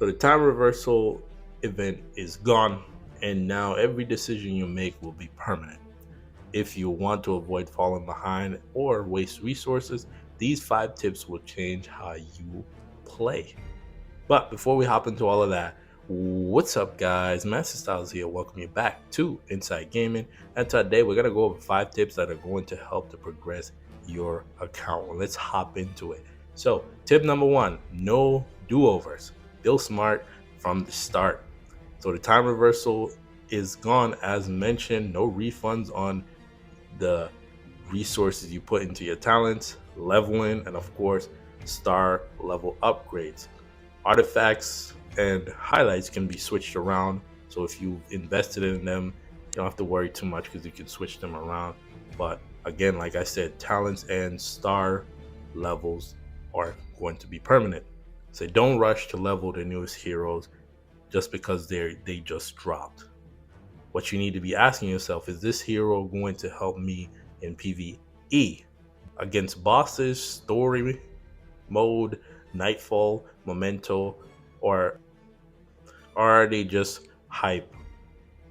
So the time reversal event is gone, and now every decision you make will be permanent. If you want to avoid falling behind or waste resources, these 5 tips will change how you play. But before we hop into all of that, what's up, guys? Master Styles here. Welcome you back to Inside Gaming. And today we're going to go over 5 tips that are going to help to progress your account. Well, let's hop into it. So, tip number 1, no do-overs. Build smart from the start. So the time reversal is gone, as mentioned. No refunds on the resources you put into your talents, leveling, and of course, star level upgrades. Artifacts and highlights can be switched around. So if you've invested in them, you don't have to worry too much because you can switch them around. But again, like I said, talents and star levels are going to be permanent. So don't rush to level the newest heroes just because they just dropped. What you need to be asking yourself is, this hero going to help me in PvE against bosses, story mode, nightfall, memento, or are they just hype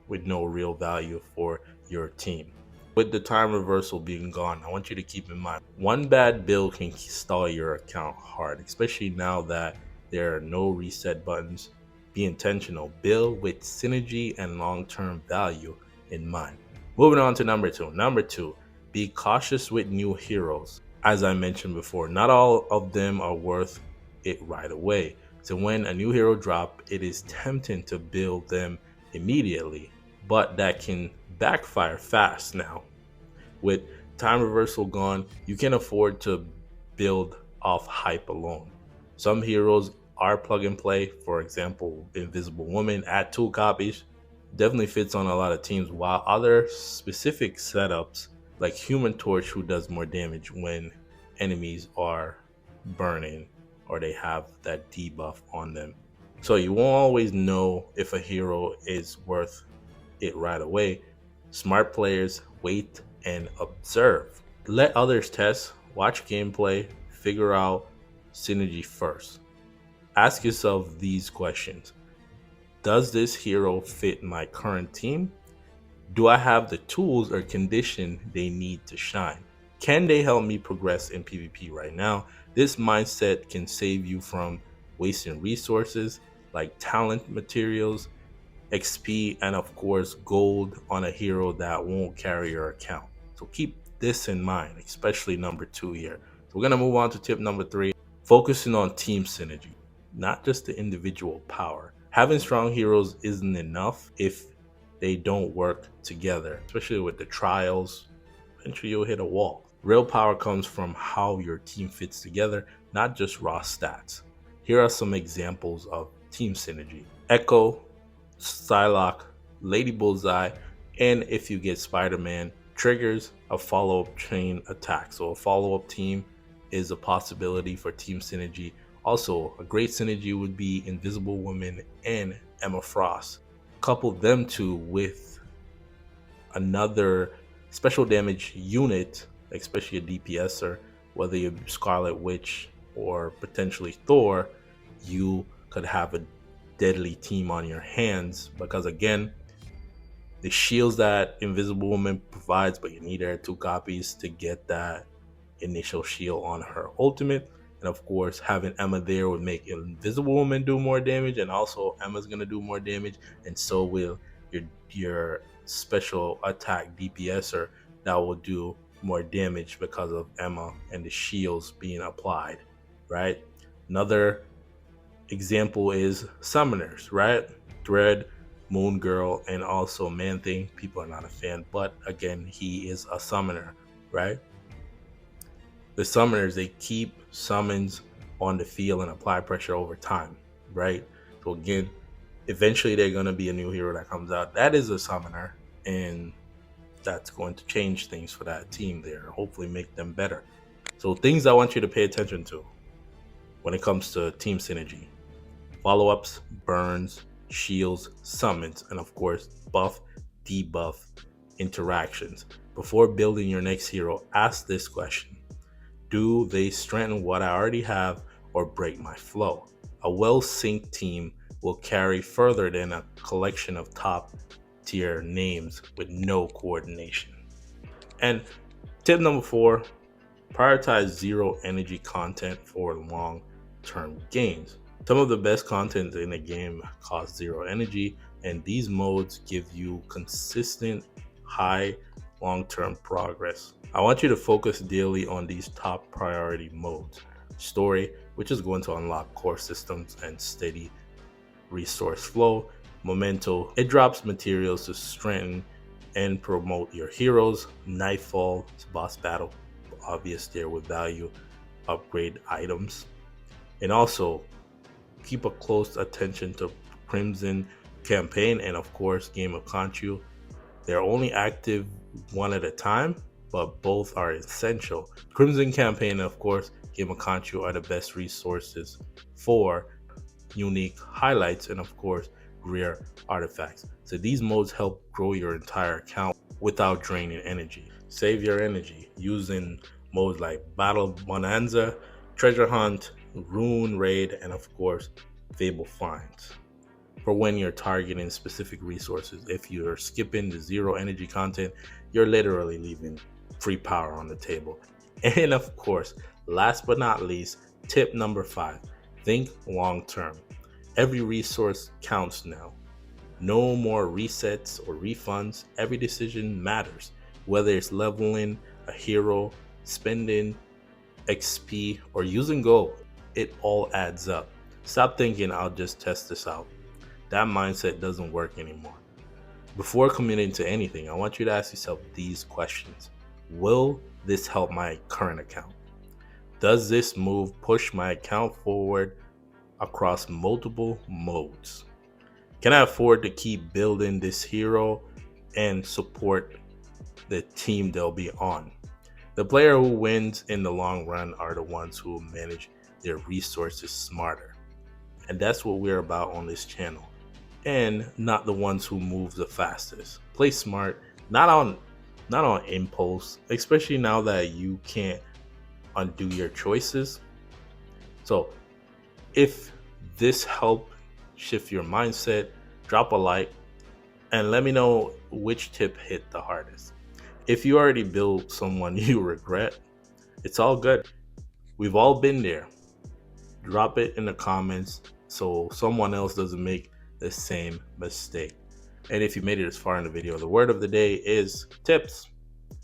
with no real value for your team? With the time reversal being gone, I want you to keep in mind, one bad build can stall your account hard, especially now that there are no reset buttons. Be intentional, build with synergy and long-term value in mind. Moving on to number 2. Number 2, be cautious with new heroes. As I mentioned before, not all of them are worth it right away. So when a new hero drops, it is tempting to build them immediately, but that can backfire fast now. With time reversal gone, you can afford to build off hype alone. Some heroes are plug and play. For example, Invisible Woman at 2 copies definitely fits on a lot of teams, while other specific setups like Human Torch, who does more damage when enemies are burning or they have that debuff on them. So you won't always know if a hero is worth it right away. Smart players wait and observe. Let others test, watch gameplay, figure out synergy first. Ask yourself these questions. Does this hero fit my current team? Do I have the tools or condition they need to shine? Can they help me progress in PvP right now? This mindset can save you from wasting resources like talent, materials, XP, and of course gold on a hero that won't carry your account. So keep this in mind, especially number 2 here. So we're going to move on to tip number 3, focusing on team synergy, not just the individual power. Having strong heroes isn't enough if they don't work together, especially with the trials. Eventually you'll hit a wall. Real power comes from how your team fits together, not just raw stats. Here are some examples of team synergy. Echo, Psylocke, Lady Bullseye, and if you get Spider-Man, triggers a follow-up chain attack. So a follow-up team is a possibility for team synergy. Also, a great synergy would be Invisible Woman and Emma Frost. Couple them two with another special damage unit, especially a DPSer, whether you're Scarlet Witch or potentially Thor, you could have a deadly team on your hands, because again, the shields that Invisible Woman provides, but you need her 2 copies to get that initial shield on her ultimate. And of course, having Emma there would make Invisible Woman do more damage, and also Emma's gonna do more damage, and so will your special attack DPSer that will do more damage because of Emma and the shields being applied, right? Another example is summoners, right? Dread, Moon Girl, and also Man Thing. People are not a fan, but again, he is a summoner, right? The summoners, they keep summons on the field and apply pressure over time, right? So again, eventually they're going to be a new hero that comes out that is a summoner, and that's going to change things for that team there, hopefully make them better. So things I want you to pay attention to when it comes to team synergy: follow-ups, burns, shields, summons, and of course buff, debuff interactions. Before building your next hero, ask this question: do they strengthen what I already have or break my flow? A well-synced team will carry further than a collection of top tier names with no coordination. And tip number 4, prioritize zero energy content for long term gains. Some of the best content in a game costs zero energy, and these modes give you consistent, high, long term progress. I want you to focus daily on these top priority modes: story, which is going to unlock core systems and steady resource flow; memento, it drops materials to strengthen and promote your heroes; nightfall, boss battle, obvious there with value upgrade items; and also keep a close attention to Crimson campaign and of course Game of Conchu. They're only active one at a time, but both are essential. Crimson campaign and of course Game of Conchu are the best resources for unique highlights and of course rare artifacts. So these modes help grow your entire account without draining energy. Save your energy using modes like Battle Bonanza, Treasure Hunt, Rune Raid, and of course Fable Finds for when you're targeting specific resources. If you're skipping the zero energy content, you're literally leaving free power on the table. And of course, last but not least, tip number 5, think long term. Every resource counts now. No more resets or refunds. Every decision matters, whether it's leveling a hero, spending XP, or using gold. It all adds up. Stop thinking I'll just test this out. That mindset doesn't work anymore. Before committing to anything, I want you to ask yourself these questions. Will this help my current account? Does this move push my account forward across multiple modes? Can I afford to keep building this hero and support the team they'll be on? The player who wins in the long run are the ones who manage their resources smarter. And that's what we're about on this channel. And not the ones who move the fastest. Play smart, not on impulse, especially now that you can't undo your choices. So if this helped shift your mindset, drop a like and let me know which tip hit the hardest. If you already built someone you regret, it's all good. We've all been there. Drop it in the comments so someone else doesn't make the same mistake. And if you made it this far in the video, the word of the day is tips.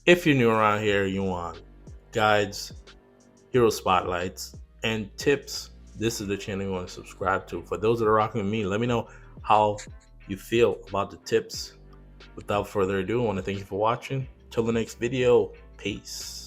If you're new around here, you want guides, hero spotlights, and tips, this is the channel you want to subscribe to. For those that are rocking with me, let me know how you feel about the tips. Without further ado, I want to thank you for watching. Till the next video, peace.